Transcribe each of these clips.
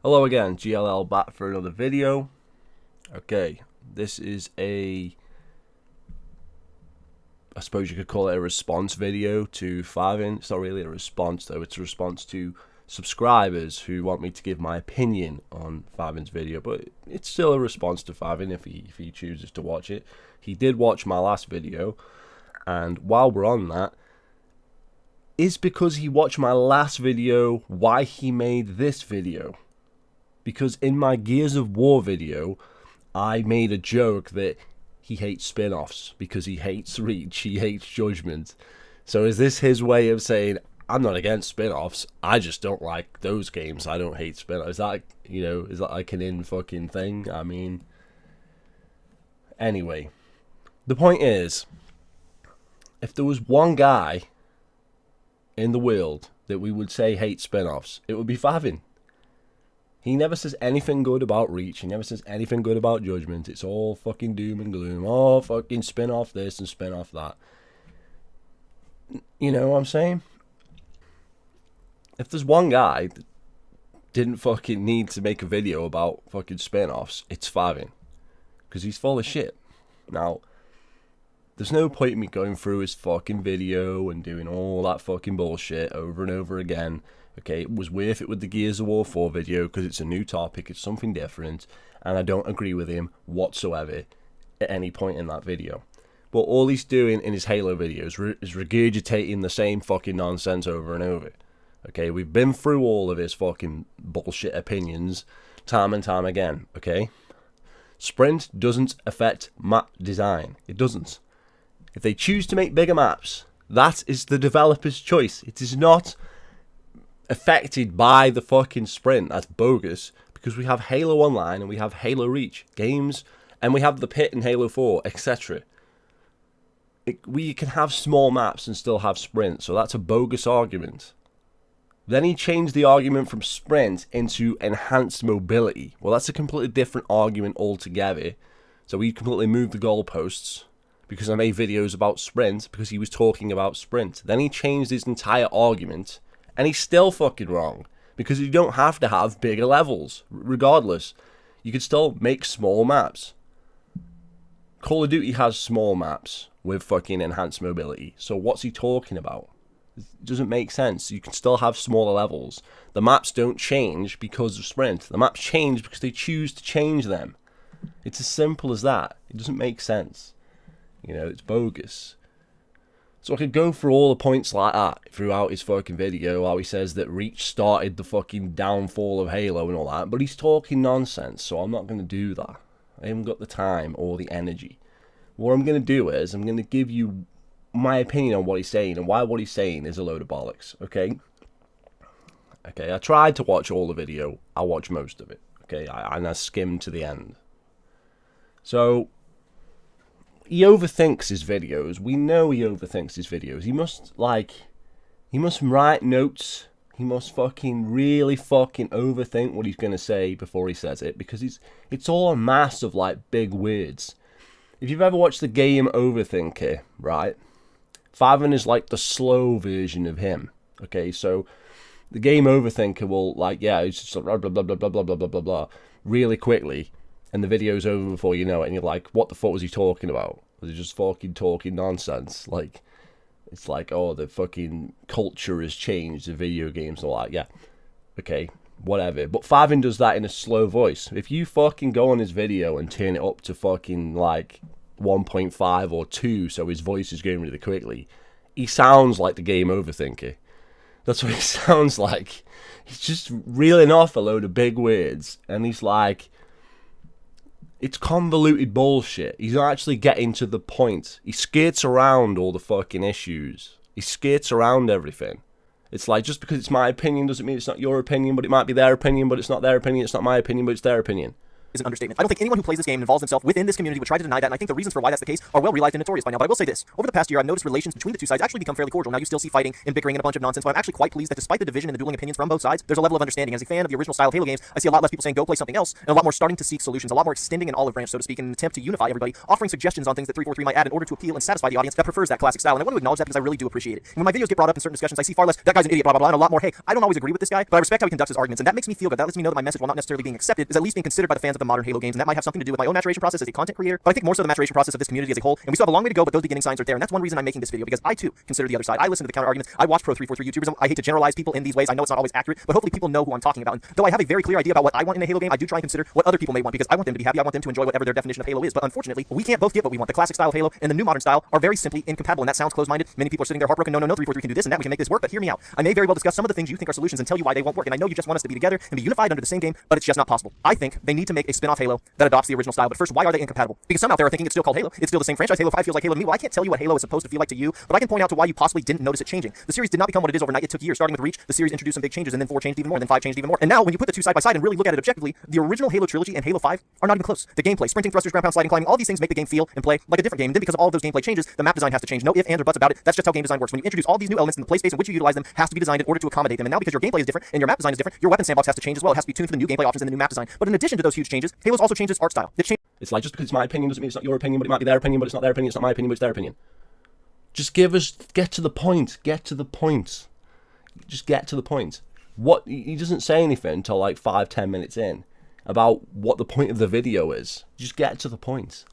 Hello again, GLL back for another video. Okay, this is I suppose you could call it a response video to Favyn. It's not really a response though, it's a response to subscribers who want me to give my opinion on Favyn's video, but it's still a response to Favyn if he chooses to watch it. He did watch my last video, and while we're on that, is because he watched my last video why he made this video. Because in my Gears of War video, I made a joke that he hates spin-offs because he hates Reach, he hates Judgment. So is this his way of saying, I'm not against spin-offs, I just don't like those games, I don't hate spin-offs? Is that, is that like an in-fucking thing? I mean, anyway, the point is, if there was one guy in the world that we would say hates spin-offs, it would be Favyn. He never says anything good about Reach. He never says anything good about Judgment. It's all fucking doom and gloom. Oh, fucking spin off this and spin off that. You know what I'm saying? If there's one guy that didn't fucking need to make a video about fucking spin-offs, it's Favyn. Because he's full of shit. Now, there's no point in me going through his fucking video and doing all that fucking bullshit over and over again. Okay, it was worth it with the Gears of War 4 video because it's a new topic, it's something different, and I don't agree with him whatsoever at any point in that video. But all he's doing in his Halo videos is regurgitating the same fucking nonsense over and over. Okay, we've been through all of his fucking bullshit opinions time and time again, okay? Sprint doesn't affect map design. It doesn't. If they choose to make bigger maps, that is the developer's choice. It is not affected by the fucking sprint. That's bogus, because we have Halo Online and we have Halo Reach games and we have the Pit in Halo 4, etc. We can have small maps and still have sprint, so that's a bogus argument. Then he changed the argument from sprint into enhanced mobility. Well, that's a completely different argument altogether. So he completely moved the goalposts because I made videos about sprint because he was talking about sprint. Then he changed his entire argument, and he's still fucking wrong, because you don't have to have bigger levels. Regardless, you can still make small maps. Call of Duty has small maps with fucking enhanced mobility. So what's he talking about? It doesn't make sense. You can still have smaller levels. The maps don't change because of sprint. The maps change because they choose to change them. It's as simple as that. It doesn't make sense. It's bogus. So I could go through all the points like that throughout his fucking video, how he says that Reach started the fucking downfall of Halo and all that, but he's talking nonsense, so I'm not going to do that. I haven't got the time or the energy. What I'm going to do is, I'm going to give you my opinion on what he's saying, and why what he's saying is a load of bollocks, okay? Okay, I tried to watch all the video, I watched most of it, okay, and I skimmed to the end. So he overthinks his videos. We know he overthinks his videos. He must write notes. He must fucking really fucking overthink what he's going to say before he says it, because it's all a mass of like big words. If you've ever watched the game Overthinker, right? Favyn is like the slow version of him. Okay, so the game Overthinker will it's just like blah blah blah blah blah blah blah blah blah really quickly, and the video's over before you know it, and you're like, what the fuck was he talking about? Was he just fucking talking nonsense? Like, it's like, oh, the fucking culture has changed, the video games and all that. Yeah, okay, whatever. But Favyn does that in a slow voice. If you fucking go on his video and turn it up to fucking like 1.5 or 2, so his voice is going really quickly, he sounds like the game Overthinker. That's what he sounds like. He's just reeling off a load of big words, and he's like, it's convoluted bullshit. He's not actually getting to the point. He skirts around all the fucking issues. He skirts around everything. It's like, just because it's my opinion doesn't mean it's not your opinion, but it might be their opinion, but it's not their opinion. It's not my opinion, but it's their opinion. is an understatement. I don't think anyone who plays this game and involves himself within this community would try to deny that, and I think the reasons for why that's the case are well realized and notorious by now. But I will say this. Over the past year, I've noticed relations between the two sides actually become fairly cordial. Now you still see fighting and bickering and a bunch of nonsense, but I'm actually quite pleased that despite the division and the dueling opinions from both sides, there's a level of understanding. As a fan of the original style of Halo games, I see a lot less people saying go play something else, and a lot more starting to seek solutions, a lot more extending an olive branch, so to speak, in an attempt to unify everybody, offering suggestions on things that 343 might add in order to appeal and satisfy the audience that prefers that classic style. And I want to acknowledge that because I really do appreciate it. And when my videos get brought up in certain discussions, I see far less, that guy's an idiot, blah, blah, blah, and a lot more, hey, I don't always agree with this guy, but I respect how he conducts his arguments, and that makes me feel good. That lets me know that my message, while not necessarily being accepted, is at least being considered by the fans of the modern Halo games, and that might have something to do with my own maturation process as a content creator, but I think more so the maturation process of this community as a whole, and we still have a long way to go, but those beginning signs are there, and that's one reason I'm making this video, because I too consider the other side. I listen to the counter arguments, I watch Pro 343 YouTubers, I hate to generalize people in these ways, I know it's not always accurate, but hopefully people know who I'm talking about, and though I have a very clear idea about what I want in a Halo game, I do try and consider what other people may want, because I want them to be happy, I want them to enjoy whatever their definition of Halo is, but unfortunately, we can't both get what we want. The classic style of Halo and the new modern style are very simply incompatible, and that sounds close-minded. Many people are sitting there heartbroken, no, 343 can do this and that, we can make this work, but hear me out. I may very well discuss some of the things you think are solutions and tell you why they won't work, and I know you just want us to be together and be unified under the same game, but it's just not possible. I think they need to make a spin-off Halo that adopts the original style, but first, why are they incompatible? Because some out there are thinking it's still called Halo, it's still the same franchise, Halo 5 feels like Halo to me. Well, I can't tell you what Halo is supposed to feel like to you, but I can point out to why you possibly didn't notice it changing. The series did not become what it is overnight, it took years. Starting with Reach, the series introduced some big changes, and then 4 changed even more, and then 5 changed even more. And now, when you put the two side by side and really look at it objectively, the original Halo trilogy and Halo 5 are not even close. The gameplay, sprinting, thrusters, ground pound, sliding, climbing, all these things make the game feel and play like a different game, and then because of all of those gameplay changes, the map design has to change. No ifs, ands, or buts about it. That's just how game design works. When you introduce all these new elements, in the play space in which you utilize them has to be designed in order to accommodate them. And now because your gameplay is different and your map design is different, your weapon sandbox has to change as well. It has to be tuned for the new gameplay options and the new map design. But in addition to those huge changes, Halo's also changed its art style. It's like, just because it's my opinion doesn't mean it's not your opinion, but it might be their opinion, but it's not their opinion, it's not my opinion, but it's their opinion. Just get to the point. Just get to the point. He doesn't say anything until like 5-10 minutes in about what the point of the video is. Just get to the point.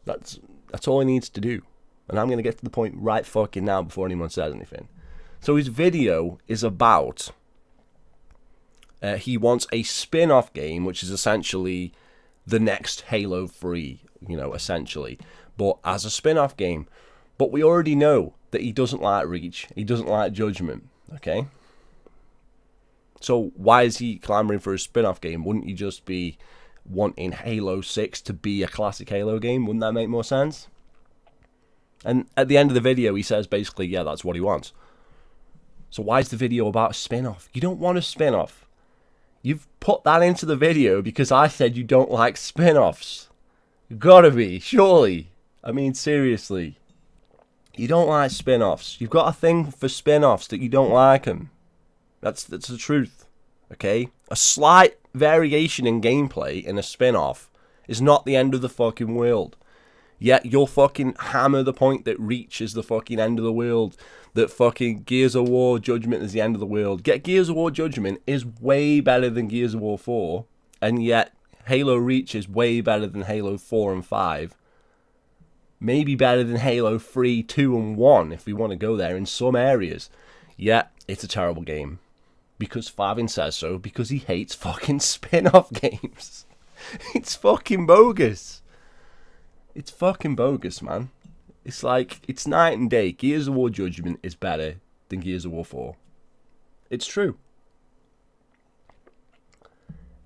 That's all he needs to do. And I'm going to get to the point right fucking now before anyone says anything. So his video is about, he wants a spin-off game, which is essentially the next Halo 3, essentially. But as a spin-off game. But we already know that he doesn't like Reach. He doesn't like Judgment, okay? So why is he clamoring for a spin-off game? Wouldn't he just be wanting Halo 6 to be a classic Halo game? Wouldn't that make more sense? And at the end of the video, he says basically, yeah, that's what he wants. So why is the video about a spin-off? You don't want a spin-off. You've put that into the video because I said you don't like spin-offs. You gotta be, surely. I mean, seriously. You don't like spin-offs. You've got a thing for spin-offs that you don't like them. That's the truth, okay? A slight variation in gameplay in a spin-off is not the end of the fucking world. Yet you'll fucking hammer the point that Reach is the fucking end of the world, that fucking Gears of War Judgment is the end of the world. Get Gears of War Judgment is way better than Gears of War 4, and yet Halo Reach is way better than Halo 4 and 5. Maybe better than Halo 3, 2, and 1, if we want to go there in some areas. Yet, it's a terrible game. Because Favin says so, because he hates fucking spin-off games. It's fucking bogus. It's fucking bogus, man. It's like, it's night and day. Gears of War Judgment is better than Gears of War 4. It's true.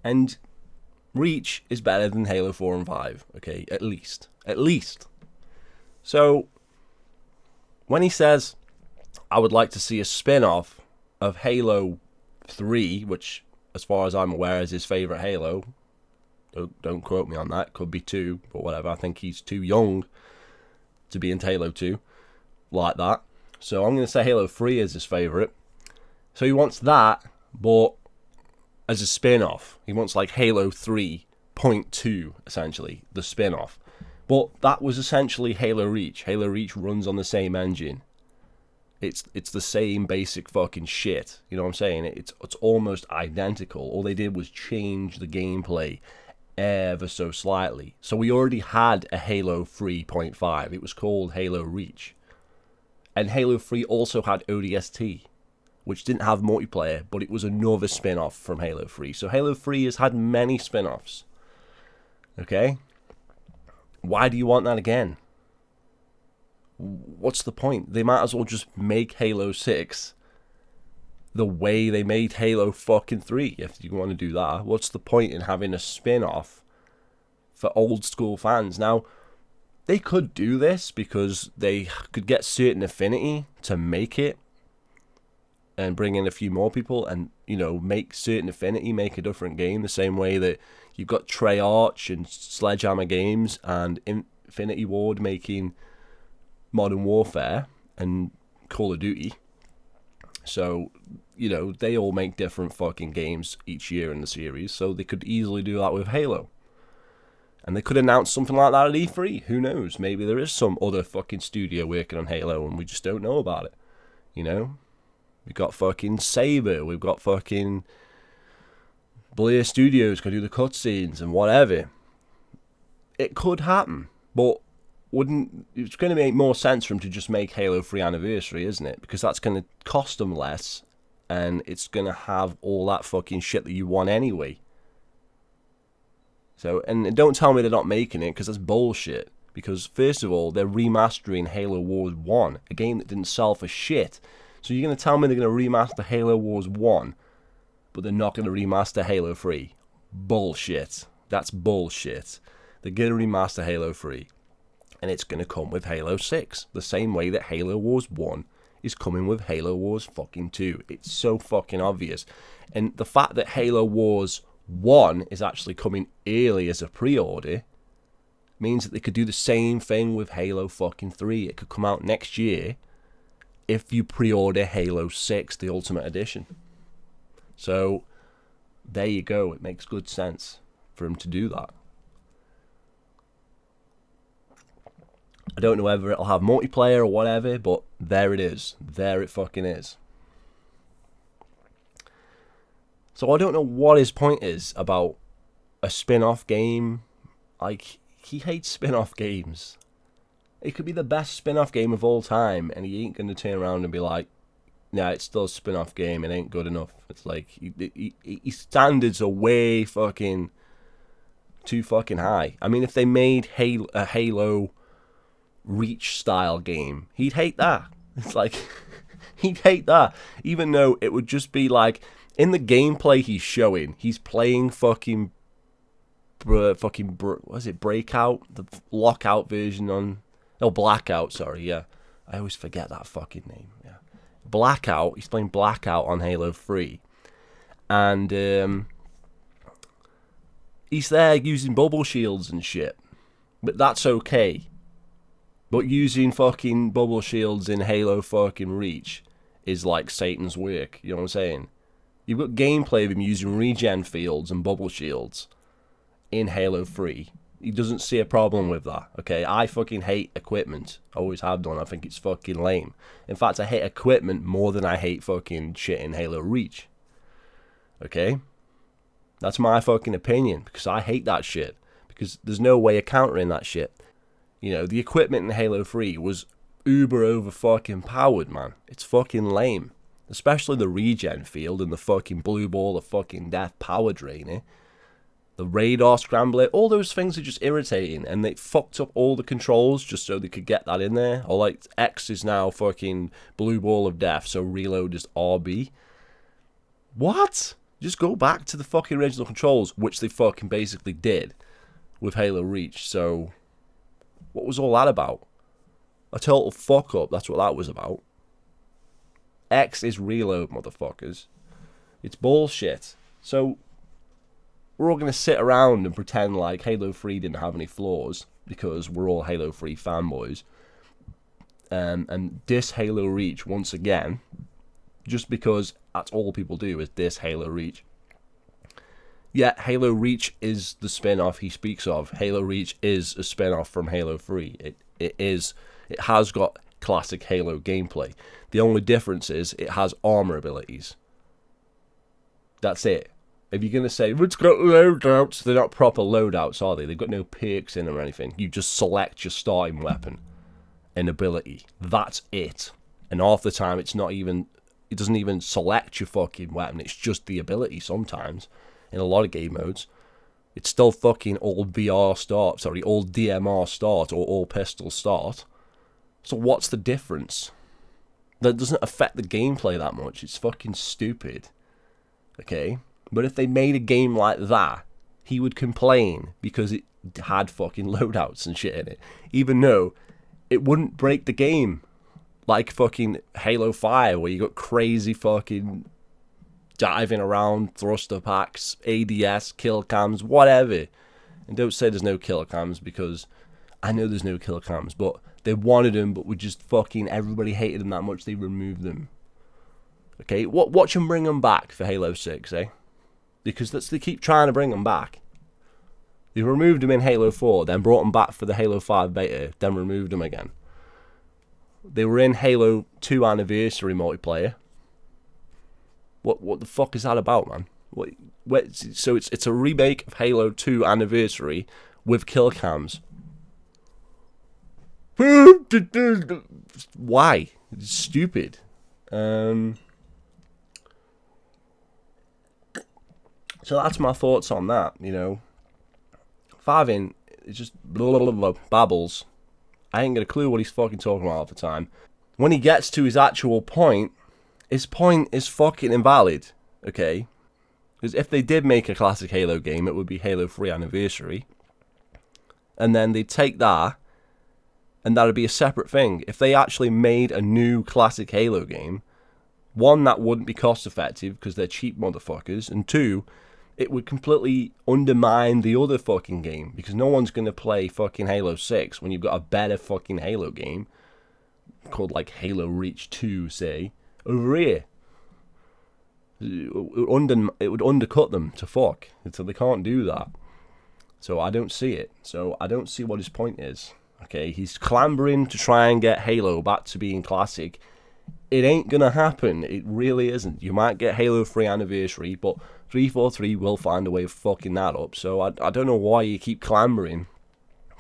And Reach is better than Halo 4 and 5, okay? At least. At least. So, when he says, I would like to see a spin-off of Halo 3, which, as far as I'm aware, is his favourite Halo. Don't quote me on that. Could be 2, but whatever. I think he's too young to be into Halo 2 like that. So I'm going to say Halo 3 is his favourite. So he wants that, but as a spin-off. He wants like Halo 3.2, essentially, the spin-off. But that was essentially Halo Reach. Halo Reach runs on the same engine. It's the same basic fucking shit. You know what I'm saying? It's almost identical. All they did was change the gameplay ever so slightly. So we already had a Halo 3.5. It was called Halo Reach. And Halo 3 also had ODST, which didn't have multiplayer, but it was another spin-off from Halo 3. So Halo 3 has had many spin-offs. Okay? Why do you want that again? What's the point? They might as well just make Halo 6 the way they made Halo fucking 3, if you want to do that. What's the point in having a spin-off for old school fans? Now, they could do this because they could get certain affinity to make it and bring in a few more people and, you know, make certain Affinity make a different game the same way that you've got Treyarch and Sledgehammer Games and Infinity Ward making Modern Warfare and Call of Duty. So, you know, they all make different fucking games each year in the series, so they could easily do that with Halo. And they could announce something like that at E3. Who knows? Maybe there is some other fucking studio working on Halo and we just don't know about it. You know? We've got fucking Saber. We've got fucking Blair Studios can do the cutscenes and whatever. It could happen. But it's going to make more sense for them to just make Halo 3 Anniversary, isn't it? Because that's going to cost them less. And it's going to have all that fucking shit that you want anyway. So, and don't tell me they're not making it, because that's bullshit. Because, first of all, they're remastering Halo Wars 1, a game that didn't sell for shit. So you're going to tell me they're going to remaster Halo Wars 1, but they're not going to remaster Halo 3? Bullshit. That's bullshit. They're going to remaster Halo 3, and it's going to come with Halo 6, the same way that Halo Wars 1 is coming with Halo Wars fucking 2. It's so fucking obvious. And the fact that Halo Wars 1 is actually coming early as a pre-order means that they could do the same thing with Halo fucking 3. It could come out next year if you pre-order Halo 6, the Ultimate Edition. So, there you go. It makes good sense for them to do that. I don't know whether it'll have multiplayer or whatever, but there it is. There it fucking is. So I don't know what his point is about a spin-off game. Like, he hates spin-off games. It could be the best spin-off game of all time, and he ain't going to turn around and be like, nah, it's still a spin-off game, it ain't good enough. It's like, his standards are way fucking too fucking high. I mean, if they made a Halo Reach-style game, he'd hate that. It's like, he'd hate that. Even though it would just be like, in the gameplay he's showing, he's playing fucking what is it, Breakout? The Lockout version on... Oh, Blackout, sorry, yeah. I always forget that fucking name, yeah. Blackout, he's playing Blackout on Halo 3. And he's there using bubble shields and shit. But that's okay. But using fucking bubble shields in Halo fucking Reach is like Satan's work, you know what I'm saying? You've got gameplay of him using regen fields and bubble shields in Halo 3. He doesn't see a problem with that, okay? I fucking hate equipment. I always have done. I think it's fucking lame. In fact, I hate equipment more than I hate fucking shit in Halo Reach. Okay? That's my fucking opinion, because I hate that shit. Because there's no way of countering that shit. You know, the equipment in Halo 3 was uber over fucking powered, man. It's fucking lame. Especially the regen field and the fucking blue ball of fucking death power drainer. The radar scrambler, all those things are just irritating, and they fucked up all the controls just so they could get that in there. Or like, X is now fucking blue ball of death, so reload is RB. What? Just go back to the fucking original controls, which they fucking basically did with Halo Reach. So, what was all that about? A total fuck up, that's what that was about. X is reload, motherfuckers. It's bullshit. So, we're all going to sit around and pretend like Halo 3 didn't have any flaws, because we're all Halo 3 fanboys. And diss Halo Reach once again, just because that's all people do is diss Halo Reach. Yet, Halo Reach is the spin-off he speaks of. Halo Reach is a spin-off from Halo 3. It has got classic Halo gameplay. The only difference is it has armor abilities. That's it. If you're going to say, it's got loadouts, they're not proper loadouts, are they? They've got no perks in them or anything. You just select your starting weapon and ability. That's it. And half the time, it doesn't even select your fucking weapon. It's just the ability sometimes. In a lot of game modes. It's still fucking all DMR start, or all pistol start. So what's the difference? That doesn't affect the gameplay that much. It's fucking stupid. Okay? But if they made a game like that, he would complain because it had fucking loadouts and shit in it. Even though it wouldn't break the game. like fucking Halo 5, where you got crazy fucking diving around, thruster packs, ADS, kill cams, whatever. And don't say there's no kill cams, because I know there's no kill cams, but they wanted them, but we just fucking, everybody hated them that much, they removed them. Okay, watch them bring them back for Halo 6, eh? Because they keep trying to bring them back. They removed them in Halo 4, then brought them back for the Halo 5 beta, then removed them again. They were in Halo 2 Anniversary multiplayer. What the fuck is that about, man? So it's a remake of Halo 2 Anniversary with kill cams. Why? It's stupid. So that's my thoughts on that, you know. Favyn is just babbles. I ain't got a clue what he's fucking talking about all the time. When he gets to his actual point, his point is fucking invalid, okay? Because if they did make a classic Halo game, it would be Halo 3 Anniversary. And then they'd take that, and that would be a separate thing. If they actually made a new classic Halo game, one, that wouldn't be cost effective because they're cheap motherfuckers, and two, it would completely undermine the other fucking game, because no one's going to play fucking Halo 6 when you've got a better fucking Halo game called like Halo Reach 2, say, over here. It would undercut them to fuck, so they can't do that. So I don't see it. So I don't see what his point is. Okay, he's clambering to try and get Halo back to being classic. It ain't gonna happen. It really isn't. You might get Halo 3 Anniversary, but 343 will find a way of fucking that up. So I don't know why you keep clambering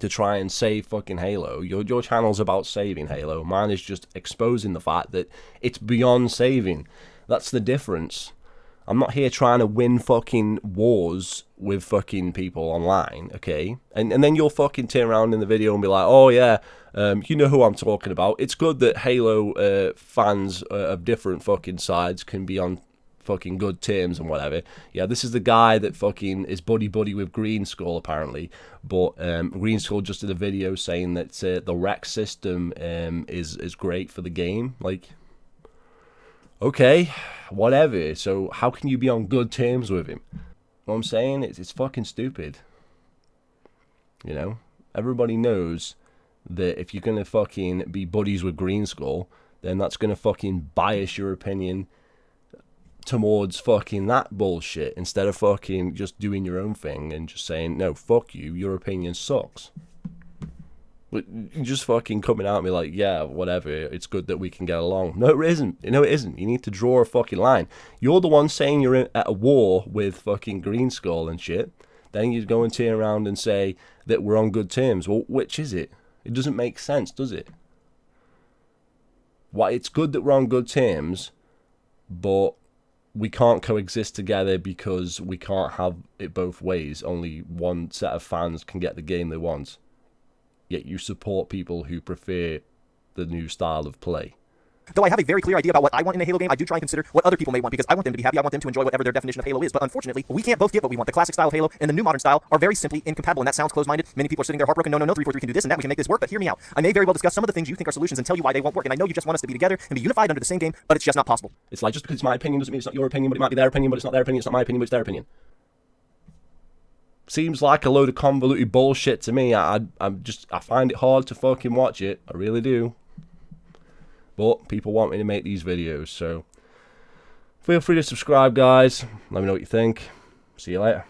to try and save fucking Halo. Your channel's about saving Halo. Mine is just exposing the fact that it's beyond saving. That's the difference. I'm not here trying to win fucking wars with fucking people online, okay? And then you'll fucking turn around in the video and be like, oh yeah, you know who I'm talking about. It's good that Halo fans of different fucking sides can be on fucking good terms and whatever. Yeah, this is the guy that fucking is buddy-buddy with Green Skull, apparently. But Green Skull just did a video saying that the rec system is great for the game. Like, okay, whatever. So how can you be on good terms with him? You know what I'm saying? It's fucking stupid. You know? Everybody knows that if you're going to fucking be buddies with Green Skull, then that's going to fucking bias your opinion towards fucking that bullshit, instead of fucking just doing your own thing and just saying, no, fuck you, your opinion sucks. But just fucking coming at me like, yeah, whatever, it's good that we can get along. No, it isn't. No, it isn't. You need to draw a fucking line. You're the one saying you're at a war with fucking Green Skull and shit. Then you go and turn around and say that we're on good terms. Well, which is it? It doesn't make sense, does it? Why, it's good that we're on good terms, but we can't coexist together because we can't have it both ways. Only one set of fans can get the game they want. Yet you support people who prefer the new style of play. Though I have a very clear idea about what I want in a Halo game, I do try and consider what other people may want, because I want them to be happy, I want them to enjoy whatever their definition of Halo is. But unfortunately, we can't both get what we want. The classic style of Halo and the new modern style are very simply incompatible, and that sounds closed-minded. Many people are sitting there heartbroken. No, 343 can do this and that, we can make this work, but hear me out. I may very well discuss some of the things you think are solutions and tell you why they won't work, and I know you just want us to be together and be unified under the same game, but it's just not possible. It's like, just because it's my opinion doesn't mean it's not your opinion, but it might be their opinion, but it's not their opinion, it's not my opinion, but it's their opinion. Seems like a load of convoluted bullshit to me. I find it hard to fucking watch it. I really do. But people want me to make these videos, so feel free to subscribe, guys. Let me know what you think. See you later.